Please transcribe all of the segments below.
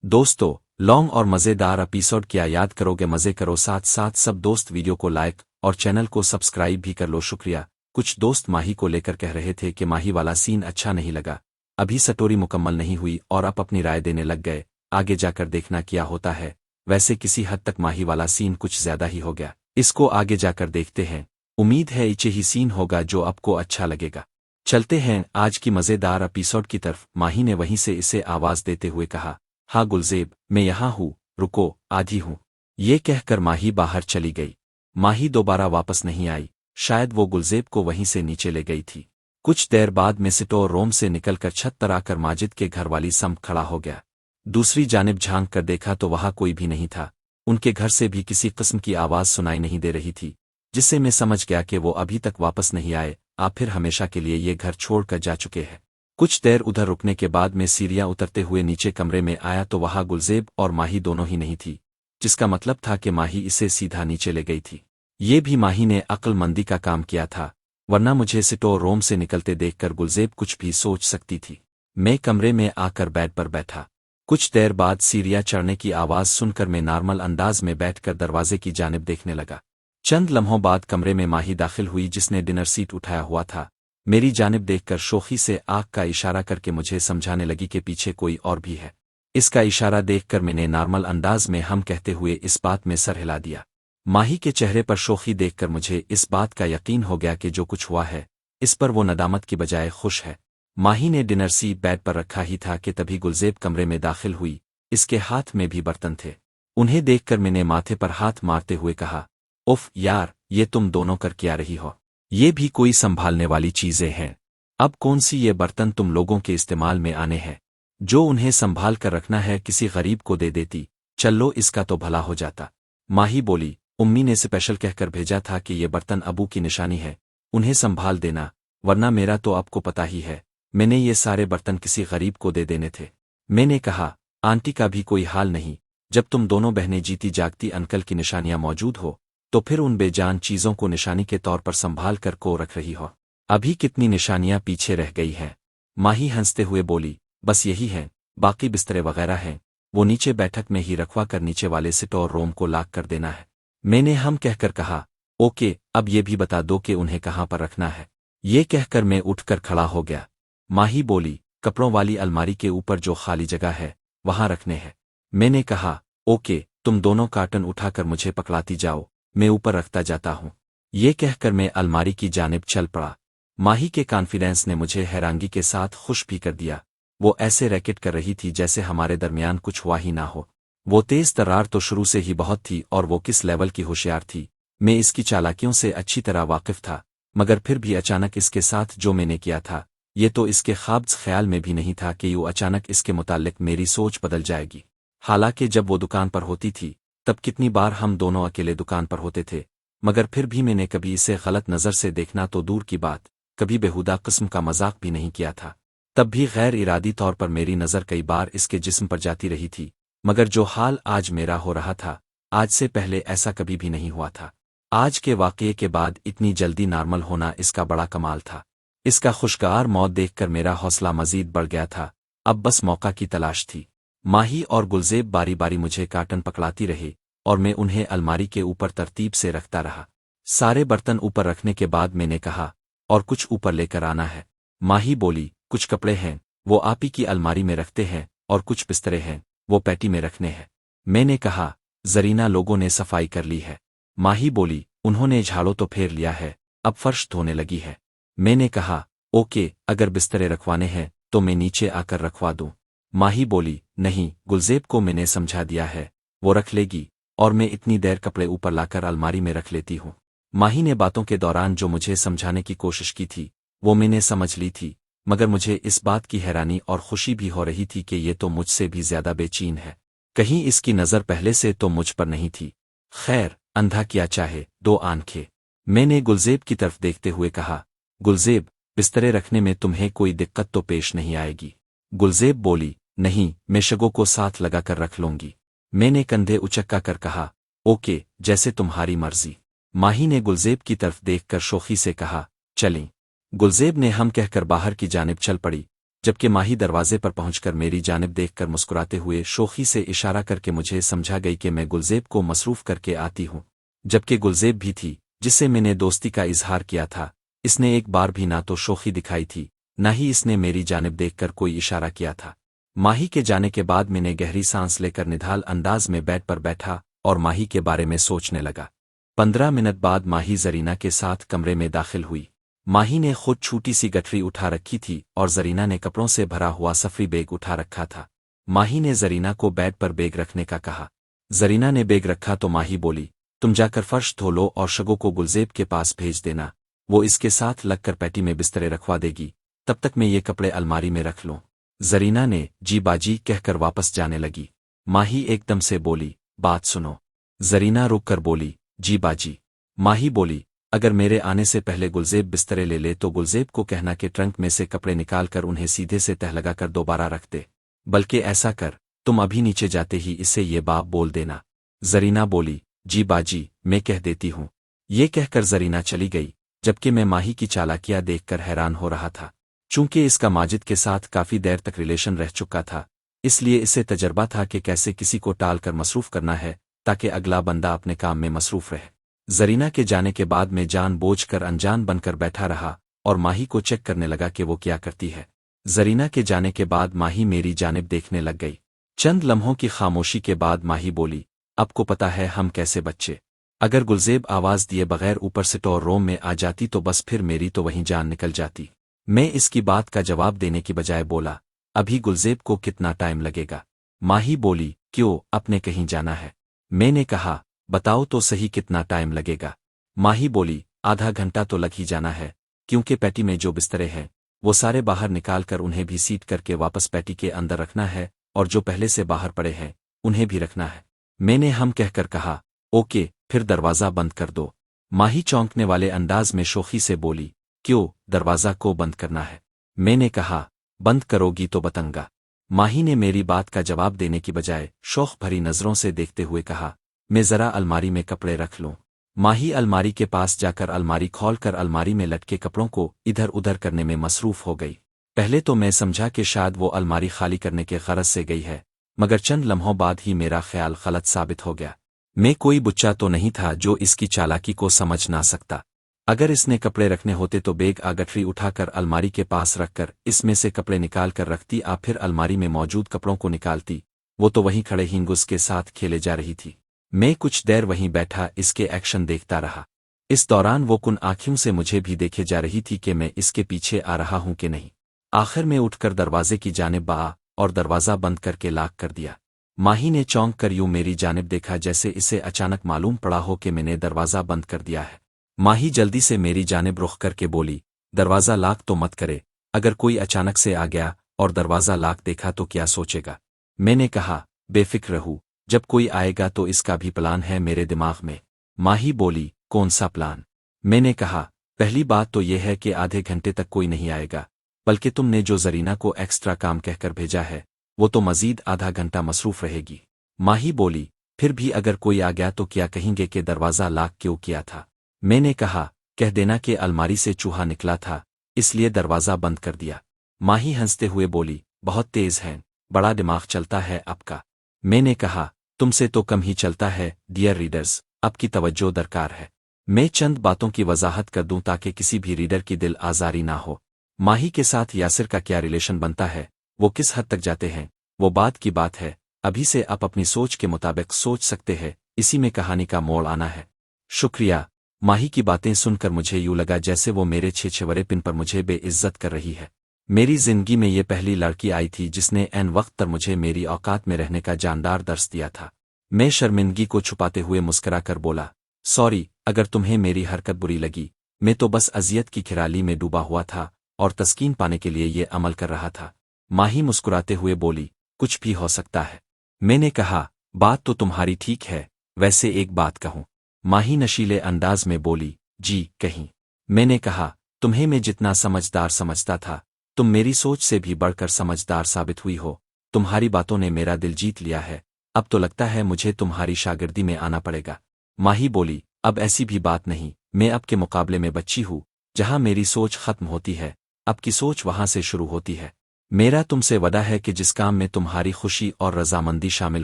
दोस्तों, लॉन्ग और मज़ेदार एपिसोड क्या याद करोगे? मज़े करो साथ साथ सब दोस्त वीडियो को लाइक और चैनल को सब्सक्राइब भी कर लो, शुक्रिया। कुछ दोस्त माही को लेकर कह रहे थे कि माही वाला सीन अच्छा नहीं लगा, अभी स्टोरी मुकम्मल नहीं हुई और अब अपनी राय देने लग गए, आगे जाकर देखना क्या होता है। वैसे किसी हद तक माही वाला सीन कुछ ज्यादा ही हो गया, इसको आगे जाकर देखते हैं। उम्मीद है इचे ही सीन होगा जो आपको अच्छा लगेगा। चलते हैं आज की मज़ेदार एपिसोड की तरफ। माही ने वहीं से इसे आवाज देते हुए कहा, हाँ गुलजेब, मैं यहाँ हूँ, रुको, आधी हूँ। ये कहकर माही बाहर चली गई। माही दोबारा वापस नहीं आई, शायद वो गुलजेब को वहीं से नीचे ले गई थी। कुछ देर बाद मिस्टर रोम से निकलकर छत पर आकर माजिद के घर वाली सम खड़ा हो गया। दूसरी जानिब झांक कर देखा तो वहां कोई भी नहीं था। उनके घर से भी किसी किस्म की आवाज सुनाई नहीं दे रही थी, जिससे मैं समझ गया कि वो अभी तक वापस नहीं आए, आप फिर हमेशा के लिए ये घर छोड़कर जा चुके हैं। कुछ देर उधर रुकने के बाद मैं सीढ़ियां उतरते हुए नीचे कमरे में आया तो वहां गुलजेब और माही दोनों ही नहीं थी, जिसका मतलब था कि माही इसे सीधा नीचे ले गई थी। ये भी माही ने अक्लमंदी का काम किया था, वरना मुझे स्टोर रूम से निकलते देखकर गुलजेब कुछ भी सोच सकती थी। मैं कमरे में आकर बेड पर बैठा। कुछ देर बाद सीढ़ियां चढ़ने की आवाज सुनकर मैं नॉर्मल अंदाज में बैठकर दरवाजे की जानिब देखने लगा। चंद लम्हों बाद कमरे में माही दाखिल हुई, जिसने डिनर सीट उठाया हुआ था। मेरी जानिब देखकर शोखी से आंख का इशारा करके मुझे समझाने लगी कि पीछे कोई और भी है। इसका इशारा देखकर मैंने नॉर्मल अंदाज में हम कहते हुए इस बात में सर हिला दिया। माही के चेहरे पर शोखी देखकर मुझे इस बात का यकीन हो गया कि जो कुछ हुआ है इस पर वो नदामत की बजाय खुश है। माही ने डिनर सीट बेड पर रखा ही था कि तभी गुलजेब कमरे में दाखिल हुई। इसके हाथ में भी बर्तन थे। उन्हें देखकर मैंने माथे पर हाथ मारते हुए कहा, उफ यार, ये तुम दोनों कर क्या रही हो? ये भी कोई संभालने वाली चीजें हैं? अब कौन सी ये बर्तन तुम लोगों के इस्तेमाल में आने हैं? जो उन्हें संभाल कर रखना है किसी गरीब को दे देती, चलो इसका तो भला हो जाता। माही बोली, उम्मी ने स्पेशल कहकर भेजा था कि ये बर्तन अबू की निशानी है, उन्हें संभाल देना, वरना मेरा तो आपको पता ही है, मैंने ये सारे बर्तन किसी गरीब को दे देने थे। मैंने कहा, आंटी का भी कोई हाल नहीं, जब तुम दोनों बहनें जीती जागती अंकल की निशानियां मौजूद हो तो फिर उन बेजान चीजों को निशानी के तौर पर संभाल कर को रख रही हो। अभी कितनी निशानियां पीछे रह गई हैं? माही हंसते हुए बोली, बस यही है, बाकी बिस्तरे वगैरह हैं, वो नीचे बैठक में ही रखवा कर नीचे वाले स्टोर रूम को लाक कर देना है। मैंने हम कहकर कहा, ओके, अब ये भी बता दो कि उन्हें कहाँ पर रखना है। ये कहकर मैं उठकर खड़ा हो गया। माही बोली, कपड़ों वाली अलमारी के ऊपर जो खाली जगह है वहां रखने हैं। मैंने कहा, ओके, तुम दोनों कार्टन उठाकर मुझे पकड़ाती जाओ, मैं ऊपर रखता जाता हूँ। ये कहकर मैं अलमारी की जानिब चल पड़ा। माही के कॉन्फिडेंस ने मुझे हैरानगी के साथ खुश भी कर दिया। वो ऐसे रैकेट कर रही थी जैसे हमारे दरमियान कुछ हुआ ही ना हो। वो तेज तर्रार तो शुरू से ही बहुत थी, और वो किस लेवल की होशियार थी मैं इसकी चालाकियों से अच्छी तरह वाकिफ था, मगर फिर भी अचानक इसके साथ जो मैंने किया था, ये तो इसके ख्वाब्स ख्याल में भी नहीं था कि यूँ अचानक इसके मुताल्लिक मेरी सोच बदल जाएगी। हालांकि जब वो दुकान पर होती थी तब कितनी बार हम दोनों अकेले दुकान पर होते थे, मगर फिर भी मैंने कभी इसे गलत नज़र से देखना तो दूर की बात, कभी बेहुदा किस्म का मजाक भी नहीं किया था। तब भी गैर इरादी तौर पर मेरी नज़र कई बार इसके जिस्म पर जाती रही थी, मगर जो हाल आज मेरा हो रहा था, आज से पहले ऐसा कभी भी नहीं हुआ था। आज के वाक़ये के बाद इतनी जल्दी नॉर्मल होना इसका बड़ा कमाल था। इसका खुशगवार मौत देखकर मेरा हौसला मजीद बढ़ गया था। अब बस मौका की तलाश थी। माही और गुलजेब बारी बारी मुझे कार्टन पकड़ाती रहे और मैं उन्हें अलमारी के ऊपर तरतीब से रखता रहा। सारे बर्तन ऊपर रखने के बाद मैंने कहा, और कुछ ऊपर लेकर आना है। माही बोली, कुछ कपड़े हैं, वो आप ही की अलमारी में रखते हैं, और कुछ बिस्तरे हैं, वो पैटी में रखने हैं। मैंने कहा, जरीना लोगों ने सफाई कर ली है। माही बोली, उन्होंने झाड़ू तो फेर लिया है, अब फर्श धोने लगी है। मैंने कहा, ओके, अगर बिस्तरे रखवाने हैं तो मैं नीचे आकर रखवा दूं। माही बोली, नहीं, गुलजेब को मैंने समझा दिया है, वो रख लेगी, और मैं इतनी देर कपड़े ऊपर लाकर अलमारी में रख लेती हूँ। माही ने बातों के दौरान जो मुझे समझाने की कोशिश की थी वो मैंने समझ ली थी, मगर मुझे इस बात की हैरानी और खुशी भी हो रही थी कि ये तो मुझसे भी ज्यादा बेचैन है। कहीं इसकी नज़र पहले से तो मुझ पर नहीं थी। खैर, अंधा क्या चाहे, दो आंखें। मैंने गुलजेब की तरफ देखते हुए कहा, गुलजेब, बिस्तरे रखने में तुम्हें कोई दिक्कत तो पेश नहीं आएगी? गुलजेब बोली, नहीं, मैं शगो को साथ लगाकर रख लूंगी। मैंने कंधे उचक्का कर कहा, ओके, जैसे तुम्हारी मर्जी। माही ने गुलजेब की तरफ देखकर शोखी से कहा, चलें। गुलजेब ने हम कहकर बाहर की जानिब चल पड़ी। जबकि माही दरवाजे पर पहुंचकर मेरी जानिब देखकर मुस्कुराते हुए शोखी से इशारा करके मुझे समझा गई कि मैं गुलजेब को मसरूफ करके आती हूँ। जबकि गुलजेब भी थी, जिससे मैंने दोस्ती का इजहार किया था, इसने एक बार भी ना तो शोखी दिखाई थी, न ही इसने मेरी जानिब देखकर कोई इशारा किया था। माही के जाने के बाद मैंने गहरी सांस लेकर निढाल अंदाज में बेड पर बैठा और माही के बारे में सोचने लगा। 15 मिनट बाद माही जरीना के साथ कमरे में दाखिल हुई। माही ने खुद छोटी सी गठरी उठा रखी थी और जरीना ने कपड़ों से भरा हुआ सफरी बैग उठा रखा था। माही ने जरीना को बेड पर बैग रखने का कहा। जरीना ने बैग रखा तो माही बोली, तुम जाकर फर्श धो लो और शगो को गुलजेब के पास भेज देना, वो इसके साथ लगकर पैटी में बिस्तरे रखवा देगी, तब तक मैं ये कपड़े अलमारी में रख लूं। जरीना ने जी बाजी कहकर वापस जाने लगी। माही एकदम से बोली, बात सुनो। जरीना रुक कर बोली, जी बाजी। माही बोली, अगर मेरे आने से पहले गुलजेब बिस्तरे ले ले तो गुलजेब को कहना कि ट्रंक में से कपड़े निकालकर उन्हें सीधे से तह लगाकर दोबारा रख दे, बल्कि ऐसा कर, तुम अभी नीचे जाते ही इससे ये बात बोल देना। जरीना बोली, जी बाजी, मैं कह देती हूँ। ये कहकर जरीना चली गई, जबकि मैं माही की चालाकियां देखकर हैरान हो रहा था। चूंकि इसका माजिद के साथ काफी देर तक रिलेशन रह चुका था, इसलिए इसे तजर्बा था कि कैसे किसी को टाल कर मसरूफ करना है ताकि अगला बंदा अपने काम में मसरूफ रहे। जरीना के जाने के बाद मैं जानबूझकर अनजान बनकर बैठा रहा और माही को चेक करने लगा कि वो क्या करती है। जरीना के जाने के बाद माही मेरी जानिब देखने लग गई। चंद लम्हों की खामोशी के बाद माही बोली, आपको पता है हम कैसे बच्चे। अगर गुलजेब आवाज दिए बगैर ऊपर से टोर रूम में आ जाती तो बस फिर मेरी तो वहीं जान निकल जाती। मैं इसकी बात का जवाब देने की बजाय बोला, अभी गुलजेब को कितना टाइम लगेगा। माही बोली, क्यों, अपने कहीं जाना है। मैंने कहा, बताओ तो सही कितना टाइम लगेगा। माही बोली, आधा घंटा तो लग ही जाना है, क्योंकि पैटी में जो बिस्तरे हैं वो सारे बाहर निकाल कर उन्हें भी सीट करके वापस पैटी के अंदर रखना है और जो पहले से बाहर पड़े हैं उन्हें भी रखना है। मैंने हम कहकर कहा, ओके, फिर दरवाज़ा बंद कर दो। माही चौंकने वाले अंदाज में शोखी से बोली, क्यों, दरवाज़ा को बंद करना है। मैंने कहा, बंद करोगी तो बतंगा। माही ने मेरी बात का जवाब देने की बजाय शौक भरी नज़रों से देखते हुए कहा, मैं ज़रा अलमारी में कपड़े रख लूं। माही अलमारी के पास जाकर अलमारी खोलकर अलमारी में लटके कपड़ों को इधर उधर करने में मसरूफ हो गई। पहले तो मैं समझा कि शायद वो अलमारी खाली करने के गरज से गई है, मगर चंद लम्हों बाद ही मेरा ख्याल गलत साबित हो गया। मैं कोई बुच्चा तो नहीं था जो इसकी चालाकी को समझ ना सकता। अगर इसने कपड़े रखने होते तो बैग गठरी उठाकर अलमारी के पास रखकर इसमें से कपड़े निकाल कर रखती, फिर अलमारी में मौजूद कपड़ों को निकालती। वो तो वहीं खड़े हिंगुस के साथ खेले जा रही थी। मैं कुछ देर वहीं बैठा इसके एक्शन देखता रहा। इस दौरान वो कुन आंखों से मुझे भी देखे जा रही थी कि मैं इसके पीछे आ रहा हूं कि नहीं। आखिर में उठकर दरवाजे की जानिब बआ और दरवाज़ा बंद करके लॉक कर दिया। माही ने चौंक कर यूं मेरी जानिब देखा जैसे इसे अचानक मालूम पड़ा हो कि मैंने दरवाज़ा बंद कर दिया है। माही जल्दी से मेरी जानिब रुख करके बोली, दरवाज़ा लॉक तो मत करे, अगर कोई अचानक से आ गया और दरवाज़ा लॉक देखा तो क्या सोचेगा। मैंने कहा, बेफिक्र रहूं, जब कोई आएगा तो इसका भी प्लान है मेरे दिमाग में। माही बोली, कौन सा प्लान। मैंने कहा, पहली बात तो यह है कि आधे घंटे तक कोई नहीं आएगा, बल्कि तुमने जो जरीना को एक्स्ट्रा काम कहकर भेजा है वो तो मजीद आधा घंटा मसरूफ रहेगी। माही बोली, फिर भी अगर कोई आ गया तो क्या कहेंगे कि दरवाज़ा लॉक क्यों किया था। मैंने कहा, कह देना कि अलमारी से चूहा निकला था इसलिए दरवाज़ा बंद कर दिया। माही हंसते हुए बोली, बहुत तेज़ है, बड़ा दिमाग चलता है आपका। मैंने कहा, तुमसे तो कम ही चलता है डियर रीडर्स, आपकी तवज्जो दरकार है। मैं चंद बातों की वजाहत कर दूं ताकि किसी भी रीडर की दिल आज़ारी ना हो। माही के साथ यासिर का क्या रिलेशन बनता है, वो किस हद तक जाते हैं, वो बात की बात है। अभी से आप अपनी सोच के मुताबिक सोच सकते हैं, इसी में कहानी का मोड़ आना है। शुक्रिया। माही की बातें सुनकर मुझे यूं लगा जैसे वो मेरे छेछेवरे पिन पर मुझे बेइज्जत कर रही है। मेरी जिंदगी में ये पहली लड़की आई थी जिसने ऐन वक्त पर मुझे मेरी औकात में रहने का जानदार दर्स दिया था। मैं शर्मिंदगी को छुपाते हुए मुस्करा कर बोला, सॉरी अगर तुम्हें मेरी हरकत बुरी लगी, मैं तो बस अजियत की खिराली में डूबा हुआ था और तस्कीन पाने के लिए ये अमल कर रहा था। माही मुस्कुराते हुए बोली, कुछ भी हो सकता है। मैंने कहा, बात तो तुम्हारी ठीक है, वैसे एक बात कहूं। माही नशीले अंदाज में बोली, जी कहीं। मैंने कहा, तुम्हें मैं जितना समझदार समझता था तुम मेरी सोच से भी बढ़कर समझदार साबित हुई हो। तुम्हारी बातों ने मेरा दिल जीत लिया है, अब तो लगता है मुझे तुम्हारी शागिर्दी में आना पड़ेगा। माही बोली, अब ऐसी भी बात नहीं, मैं अब के मुकाबले में बच्ची हूँ, जहाँ मेरी सोच खत्म होती है आपकी सोच वहां से शुरू होती है। मेरा तुमसे वदा है कि जिस काम में तुम्हारी खुशी और रजामंदी शामिल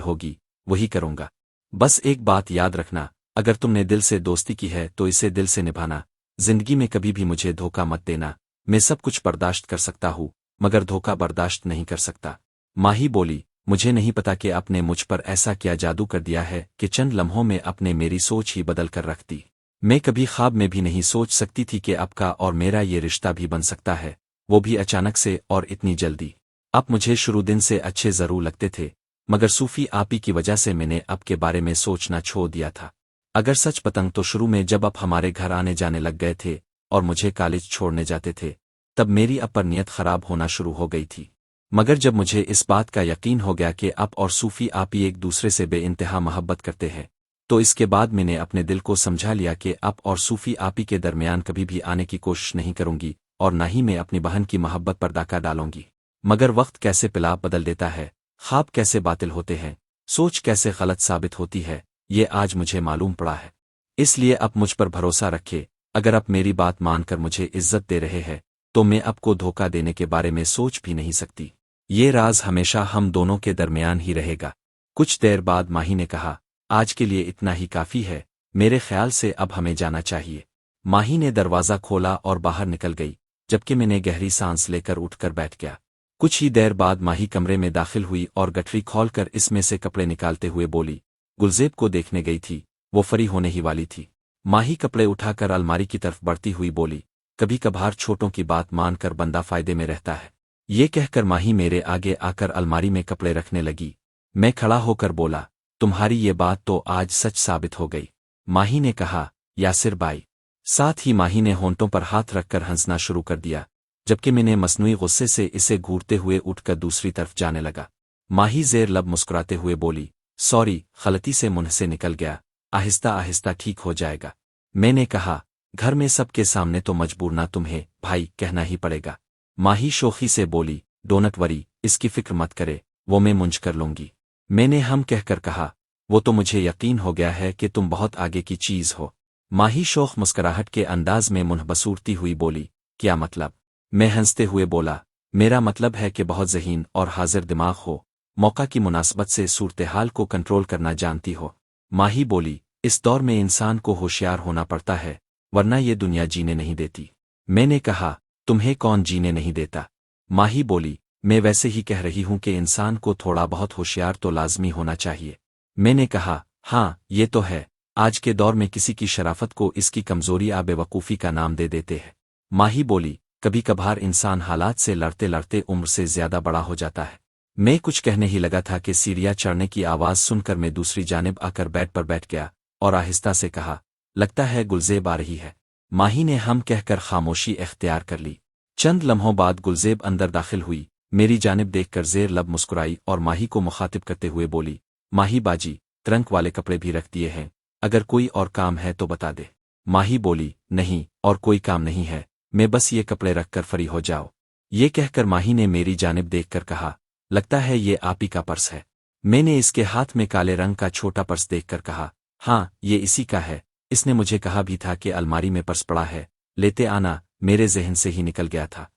होगी वही करूंगा। बस एक बात याद रखना, अगर तुमने दिल से दोस्ती की है तो इसे दिल से निभाना। जिंदगी में कभी भी मुझे धोखा मत देना। मैं सब कुछ बर्दाश्त कर सकता हूँ मगर धोखा बर्दाश्त नहीं कर सकता। माही बोली, मुझे नहीं पता कि आपने मुझ पर ऐसा क्या जादू कर दिया है कि चंद लम्हों में आपने मेरी सोच ही बदल कर रख दी। मैं कभी ख्वाब में भी नहीं सोच सकती थी कि आपका और मेरा ये रिश्ता भी बन सकता है, वो भी अचानक से और इतनी जल्दी। आप मुझे शुरू दिन से अच्छे जरूर लगते थे मगर सूफी आपी की वजह से मैंने आपके बारे में सोचना छोड़ दिया था। अगर सच पतंग तो शुरू में जब आप हमारे घर आने जाने लग गए थे और मुझे कॉलेज छोड़ने जाते थे तब मेरी आप पर नीयत खराब होना शुरू हो गई थी। मगर जब मुझे इस बात का यकीन हो गया कि आप और सूफी आपी एक दूसरे से बेइंतहा मोहब्बत करते हैं तो इसके बाद मैंने अपने दिल को समझा लिया कि आप और सूफी आपी के दरमियान कभी भी आने की कोशिश नहीं करूंगी और न ही मैं अपनी बहन की मोहब्बत पर डाका डालूंगी। मगर वक्त कैसे पिलाप बदल देता है, ख्वाब कैसे बातिल होते हैं, सोच कैसे गलत साबित होती है, ये आज मुझे मालूम पड़ा है। इसलिए आप मुझ पर भरोसा रखे, अगर आप मेरी बात मानकर मुझे इज्जत दे रहे हैं तो मैं आपको धोखा देने के बारे में सोच भी नहीं सकती। ये राज हमेशा हम दोनों के दरमियान ही रहेगा। कुछ देर बाद माही ने कहा, आज के लिए इतना ही काफी है, मेरे ख्याल से अब हमें जाना चाहिए। माही ने दरवाज़ा खोला और बाहर निकल गई, जबकि मैंने गहरी सांस लेकर उठकर बैठ गया। कुछ ही देर बाद माही कमरे में दाखिल हुई और गठरी खोलकर इसमें से कपड़े निकालते हुए बोली, गुलजेब को देखने गई थी, वो फरी होने ही वाली थी। माही कपड़े उठाकर अलमारी की तरफ बढ़ती हुई बोली, कभी कभार छोटों की बात मानकर बंदा फायदे में रहता है। ये कहकर माही मेरे आगे आकर अलमारी में कपड़े रखने लगी। मैं खड़ा होकर बोला, तुम्हारी ये बात तो आज सच साबित हो गई। माही ने कहा, यासिर भाई। साथ ही माही ने होंठों पर हाथ रखकर हंसना शुरू कर दिया, जबकि मैंने मसनूई गुस्से से इसे घूरते हुए उठकर दूसरी तरफ जाने लगा। माही ज़ेर लब मुस्कुराते हुए बोली, सॉरी, गलती से मुंह से निकल गया, आहिस्ता आहिस्ता ठीक हो जाएगा। मैंने कहा, घर में सबके सामने तो मजबूर ना तुम्हें भाई कहना ही पड़ेगा। माही शोखी से बोली, डोंट वरी, इसकी फिक्र मत करे, वो मैं मुंझ कर लूंगी। मैंने हम कहकर कहा, वो तो मुझे यकीन हो गया है कि तुम बहुत आगे की चीज हो। माही शोख मुस्कुराहट के अंदाज में मुंह बसूरती हुई बोली, क्या मतलब? मैं हंसते हुए बोला, मेरा मतलब है कि बहुत ज़हीन और हाजिर दिमाग हो, मौका की मुनासबत से सूरत-ए-हाल को कंट्रोल करना जानती हो। माही बोली, इस दौर में इंसान को होशियार होना पड़ता है, वरना ये दुनिया जीने नहीं देती। मैंने कहा, तुम्हें कौन जीने नहीं देता? माही बोली, मैं वैसे ही कह रही हूं कि इंसान को थोड़ा बहुत होशियार तो लाजमी होना चाहिए। मैंने कहा, हाँ ये तो है, आज के दौर में किसी की शराफत को इसकी कमजोरी या बेवकूफ़ी का नाम दे देते हैं। माही बोली, कभी कभार इंसान हालात से लड़ते लड़ते उम्र से ज्यादा बड़ा हो जाता है। मैं कुछ कहने ही लगा था कि सीढ़ियां चढ़ने की आवाज़ सुनकर मैं दूसरी जानिब आकर बेड पर बैठ गया और आहिस्ता से कहा, लगता है गुलजेब आ रही है। माही ने हम कहकर खामोशी इख्तियार कर ली। चंद लम्हों बाद गुलजेब अंदर दाखिल हुई, मेरी जानिब देखकर ज़ेर लब मुस्कुराई और माही को मुखातिब करते हुए बोली, माही बाजी, ट्रंक वाले कपड़े भी रख दिए हैं, अगर कोई और काम है तो बता दे। माही बोली, नहीं और कोई काम नहीं है, मैं बस ये कपड़े रखकर फ्री हो जाओ। ये कहकर माही ने मेरी जानिब देखकर कहा, लगता है ये आप ही का पर्स है। मैंने इसके हाथ में काले रंग का छोटा पर्स देखकर कहा, हाँ ये इसी का है, इसने मुझे कहा भी था कि अलमारी में पर्स पड़ा है, लेते आना। मेरे जहन से ही निकल गया था।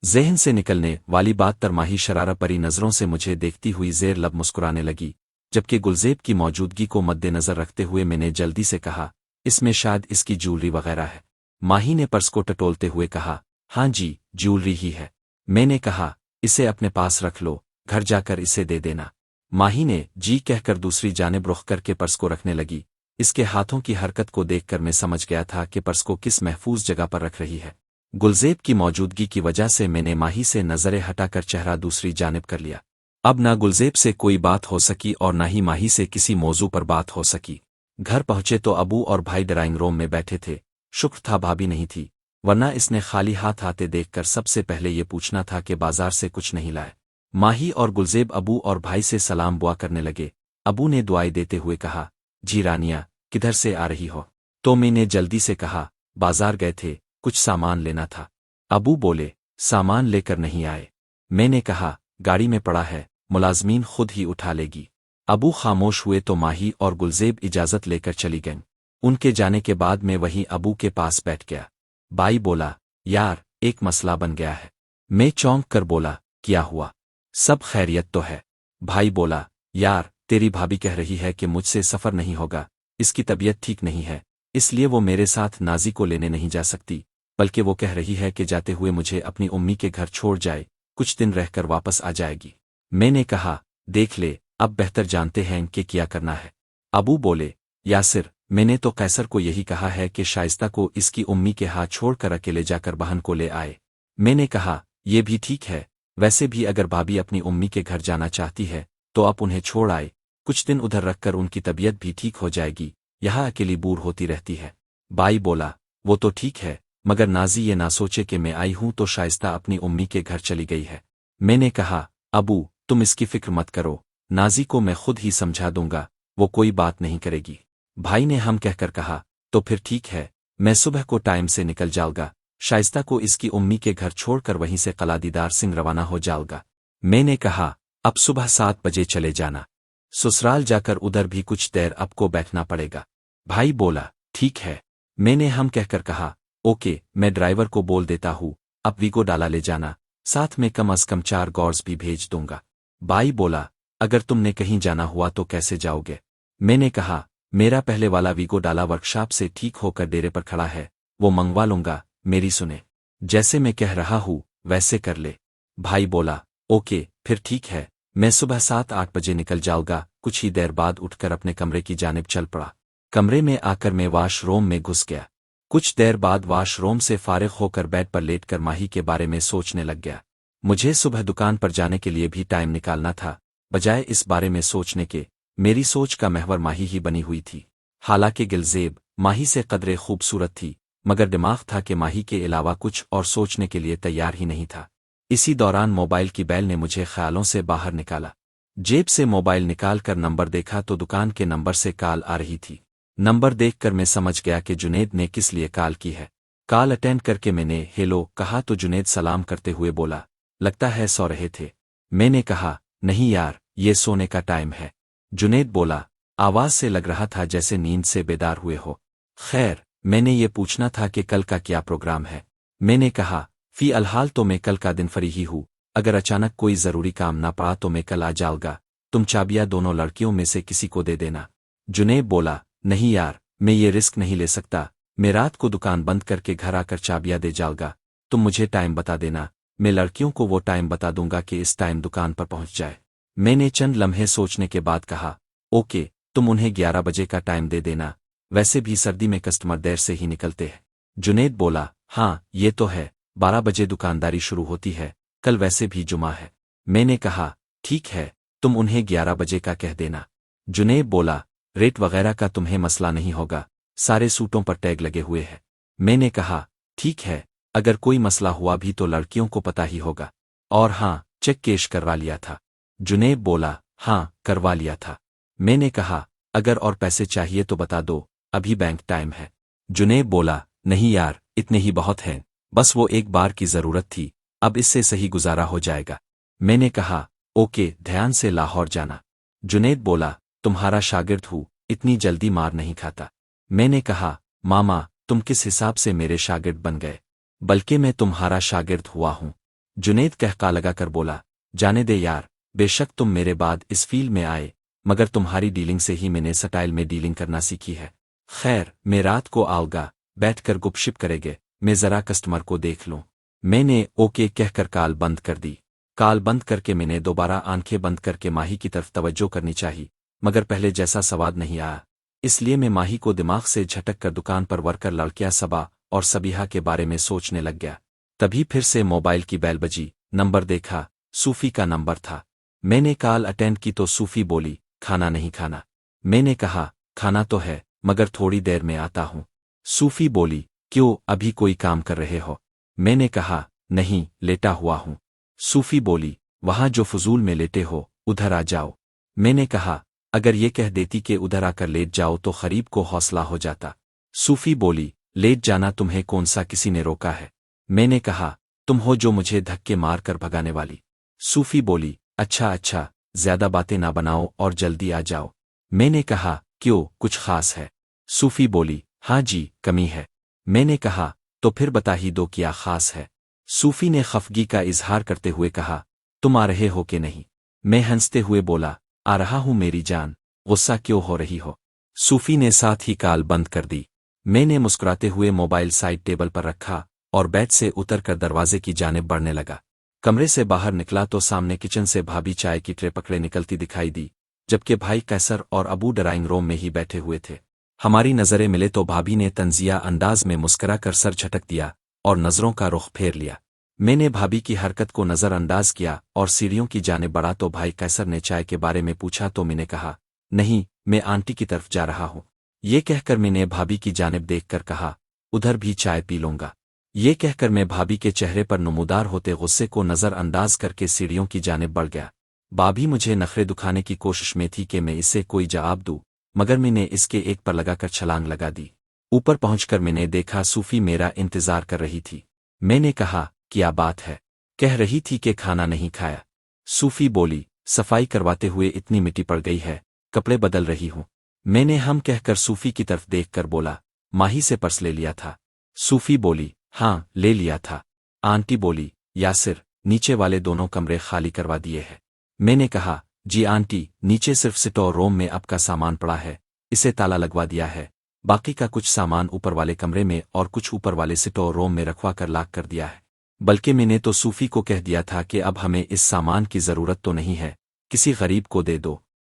जहन से निकलने वाली बात तर माही शरारत भरी नज़रों से मुझे देखती हुई ज़ेर लब मुस्कुराने लगी, जबकि गुलजेब की मौजूदगी को मद्देनज़र रखते हुए मैंने जल्दी से कहा, इसमें शायद इसकी ज्वेलरी वगैरह है। माही ने पर्स को टटोलते हुए कहा, हाँ जी ज्वेलरी ही है। मैंने कहा, इसे अपने पास रख लो, घर जाकर इसे दे देना। माही ने जी कहकर दूसरी जानिब रुख करके पर्स को रखने लगी। इसके हाथों की हरकत को देखकर मैं समझ गया था कि पर्स को किस महफूज जगह पर रख रही है। गुलजेब की मौजूदगी की वजह से मैंने माही से नजरें हटाकर चेहरा दूसरी जानिब कर लिया। अब ना गुलजेब से कोई बात हो सकी और ना ही माही से किसी मौजू पर बात हो सकी। घर पहुंचे तो अबू और भाई ड्राइंग रूम में बैठे थे। शुक्र था भाभी नहीं थी, वरना इसने खाली हाथ आते देखकर सबसे पहले ये पूछना था कि बाजार से कुछ नहीं लाए। माही और गुलजेब अबू और भाई से सलाम बुआ करने लगे। अबू ने दुआई देते हुए कहा, जी रानिया किधर से आ रही हो? तो मैंने जल्दी से कहा, बाजार गए थे, कुछ सामान लेना था। अबू बोले, सामान लेकर नहीं आए? मैंने कहा, गाड़ी में पड़ा है, मुलाजमीन खुद ही उठा लेगी। अबू खामोश हुए तो माही और गुलजेब इजाजत लेकर चली गईं। उनके जाने के बाद मैं वहीं अबू के पास बैठ गया। बाई बोला, यार एक मसला बन गया है। मैं चौंक कर बोला, क्या हुआ? सब खैरियत तो है? भाई बोला, यार तेरी भाभी कह रही है कि मुझसे सफ़र नहीं होगा, इसकी तबीयत ठीक नहीं है, इसलिए वो मेरे साथ नाजी को लेने नहीं जा सकती, बल्कि वो कह रही है कि जाते हुए मुझे अपनी उम्मी के घर छोड़ जाए, कुछ दिन रहकर वापस आ जाएगी। मैंने कहा, देख ले, अब बेहतर जानते हैं कि क्या करना है। अबू बोले, यासिर, मैंने तो कैसर को यही कहा है कि शाइस्ता को इसकी उम्मी के हाथ छोड़कर अकेले जाकर बहन को ले आए। मैंने कहा, ये भी ठीक है, वैसे भी अगर भाभी अपनी उम्मी के घर जाना चाहती है तो अब उन्हें छोड़ आए, कुछ दिन उधर रखकर उनकी तबीयत भी ठीक हो जाएगी, यहाँ अकेली बूढ़ होती रहती है। बाई बोला, वो तो ठीक है, मगर नाजी ये ना सोचे कि मैं आई हूं तो शाइस्ता अपनी उम्मी के घर चली गई है। मैंने कहा, अबू तुम इसकी फिक्र मत करो, नाजी को मैं खुद ही समझा दूंगा, वो कोई बात नहीं करेगी। भाई ने हम कहकर कहा, तो फिर ठीक है, मैं सुबह को टाइम से निकल जाऊंगा, शाइस्ता को इसकी उम्मी के घर छोड़कर वहीं से कला दीदार सिंह रवाना हो जाऊंगा। मैंने कहा, अब सुबह 7 बजे चले जाना, ससुराल जाकर उधर भी कुछ देर आपको बैठना पड़ेगा। भाई बोला, ठीक है। मैंने हम कहकर कहा, ओके, मैं ड्राइवर को बोल देता हूँ, अब वीगो डाला ले जाना, साथ में कम अज कम 4 गॉर्स भी भेज दूंगा। भाई बोला, अगर तुमने कहीं जाना हुआ तो कैसे जाओगे? मैंने कहा, मेरा पहले वाला वीगो डाला वर्कशॉप से ठीक होकर डेरे पर खड़ा है, वो मंगवा लूंगा, मेरी सुने, जैसे मैं कह रहा हूँ वैसे कर ले। भाई बोला, ओके फिर ठीक है, मैं सुबह 7-8 बजे निकल जाऊंगा। कुछ ही देर बाद उठकर अपने कमरे की जानिब चल पड़ा। कमरे में आकर मैं वाशरूम में घुस गया। कुछ देर बाद वाशरूम से फारिग होकर बेड पर लेटकर माही के बारे में सोचने लग गया। मुझे सुबह दुकान पर जाने के लिए भी टाइम निकालना था, बजाय इस बारे में सोचने के मेरी सोच का महवर माही ही बनी हुई थी। हालांकि गिलजेब माही से कदरे खूबसूरत थी, मगर दिमाग था कि माही के अलावा कुछ और सोचने के लिए तैयार ही नहीं था। इसी दौरान मोबाइल की बैल ने मुझे ख्यालों से बाहर निकाला। जेब से मोबाइल निकाल कर नंबर देखा तो दुकान के नंबर से कॉल आ रही थी। नंबर देखकर मैं समझ गया कि जुनेद ने किस लिए कॉल की है। कॉल अटेंड करके मैंने हेलो कहा तो जुनेद सलाम करते हुए बोला, लगता है सो रहे थे। मैंने कहा, नहीं यार, ये सोने का टाइम है। जुनेद बोला, आवाज से लग रहा था जैसे नींद से बेदार हुए हो। खैर, मैंने ये पूछना था कि कल का क्या प्रोग्राम है। मैंने कहा, फी अलहाल तो मैं कल का दिन फ्री ही हूँ, अगर अचानक कोई जरूरी काम ना पड़ा तो मैं कल आ जाऊंगा, तुम चाबियां दोनों लड़कियों में से किसी को दे देना। जुनेद बोला, नहीं यार, मैं ये रिस्क नहीं ले सकता, मैं रात को दुकान बंद करके घर आकर चाबियां दे जाऊंगा, तुम मुझे टाइम बता देना, मैं लड़कियों को वो टाइम बता दूंगा कि इस टाइम दुकान पर पहुंच जाए। मैंने चंद लम्हे सोचने के बाद कहा, ओके, तुम उन्हें 11 बजे का टाइम दे देना, वैसे भी सर्दी में कस्टमर देर से ही निकलते हैं। जुनेद बोला, हाँ ये तो है, 12 बजे दुकानदारी शुरू होती है, कल वैसे भी जुमा है। मैंने कहा, ठीक है, तुम उन्हें 11 बजे का कह देना। जुनेद बोला, रेट वगैरह का तुम्हें मसला नहीं होगा, सारे सूटों पर टैग लगे हुए हैं। मैंने कहा, ठीक है, अगर कोई मसला हुआ भी तो लड़कियों को पता ही होगा। और हाँ, चेक कैश करवा लिया था। जुनेद बोला, हाँ करवा लिया था। मैंने कहा, अगर और पैसे चाहिए तो बता दो, अभी बैंक टाइम है। जुनेद बोला, नहीं यार, इतने ही बहुत हैं, बस वो एक बार की जरूरत थी, अब इससे सही गुजारा हो जाएगा। मैंने कहा, ओके, ध्यान से लाहौर जाना। जुनेद बोला, तुम्हारा शागिर्द हूँ, इतनी जल्दी मार नहीं खाता। मैंने कहा, मामा तुम किस हिसाब से मेरे शागिर्द बन गए, बल्कि मैं तुम्हारा शागिर्द हुआ हूँ। जुनेद कहका लगा कर बोला, जाने दे यार, बेशक तुम मेरे बाद इस फील्ड में आए, मगर तुम्हारी डीलिंग से ही मैंने स्टाइल में डीलिंग करना सीखी है। खैर, मैं रात को आऊंगा, बैठकर गुपशिप करेंगे, मैं जरा कस्टमर को देख लूं। मैंने ओके कहकर कॉल बंद कर दी। कॉल बंद करके मैंने दोबारा आंखें बंद करके माही की तरफ तवज्जो करनी चाहिए, मगर पहले जैसा स्वाद नहीं आया, इसलिए मैं माही को दिमाग से झटक कर दुकान पर वर्कर लड़कियां सबा और सबिहा के बारे में सोचने लग गया। तभी फिर से मोबाइल की बैल बजी, नंबर देखा, सूफी का नंबर था। मैंने कॉल अटेंड की तो सूफी बोली, खाना नहीं खाना। मैंने कहा, खाना तो है, मगर थोड़ी देर में आता हूँ। सूफी बोली, क्यों, अभी कोई काम कर रहे हो? मैंने कहा, नहीं, लेटा हुआ हूँ। सूफी बोली, वहां जो फजूल में लेटे हो उधर आ जाओ। मैंने कहा, अगर ये कह देती कि उधर आकर लेट जाओ तो खरीब को हौसला हो जाता। सूफी बोली, लेट जाना तुम्हें कौन सा किसी ने रोका है? मैंने कहा, तुम हो जो मुझे धक्के मार कर भगाने वाली। सूफी बोली, अच्छा अच्छा, ज्यादा बातें ना बनाओ और जल्दी आ जाओ। मैंने कहा, क्यों, कुछ खास है? सूफी बोली, हाँ जी, कमी है। मैंने कहा, तो फिर बता ही दो क्या खास है। सूफी ने खफगी का इजहार करते हुए कहा, तुम आ रहे हो कि नहीं? मैं हंसते हुए बोला, आ रहा हूं मेरी जान, गुस्सा क्यों हो रही हो? सूफी ने साथ ही कॉल बंद कर दी। मैंने मुस्कुराते हुए मोबाइल साइड टेबल पर रखा और बेड से उतरकर दरवाजे की जानिब बढ़ने लगा। कमरे से बाहर निकला तो सामने किचन से भाभी चाय की ट्रे पकड़े निकलती दिखाई दी, जबकि भाई कैसर और अबू ड्राइंग रूम में ही बैठे हुए थे। हमारी नजरें मिले तो भाभी ने तंजिया अंदाज में मुस्करा कर सर झटक दिया और नजरों का रुख फेर लिया। मैंने भाभी की हरकत को नजरअंदाज किया और सीढ़ियों की जानिब बढ़ा तो भाई कैसर ने चाय के बारे में पूछा तो मैंने कहा, नहीं, मैं आंटी की तरफ जा रहा हूं। ये कहकर मैंने भाभी की जानिब देखकर कहा, उधर भी चाय पी लूंगा। ये कहकर मैं भाभी के चेहरे पर नमूदार होते गुस्से को नजरअंदाज करके सीढ़ियों की जानिब बढ़ गया। भाभी मुझे नखरे दुखाने की कोशिश में थी कि मैं इससे कोई जवाब दूं, मगर मैंने इसके एक पर लगाकर छलांग लगा दी। ऊपर पहुंचकर मैंने देखा सूफी मेरा इंतजार कर रही थी। मैंने कहा, क्या बात है? कह रही थी कि खाना नहीं खाया। सूफी बोली, सफाई करवाते हुए इतनी मिट्टी पड़ गई है, कपड़े बदल रही हूं। मैंने हम कहकर सूफी की तरफ देखकर बोला, माही से पर्स ले लिया था? सूफी बोली, हाँ, ले लिया था। आंटी बोली, यासिर, नीचे वाले दोनों कमरे खाली करवा दिए हैं? मैंने कहा, जी आंटी, नीचे सिर्फ स्टोर रूम में आपका सामान पड़ा है, इसे ताला लगवा दिया है। बाकी का कुछ सामान ऊपर वाले कमरे में और कुछ ऊपर वाले स्टोर रूम में रखवा कर लॉक कर दिया है। बल्कि मैंने तो सूफी को कह दिया था कि अब हमें इस सामान की जरूरत तो नहीं है, किसी गरीब को दे दो,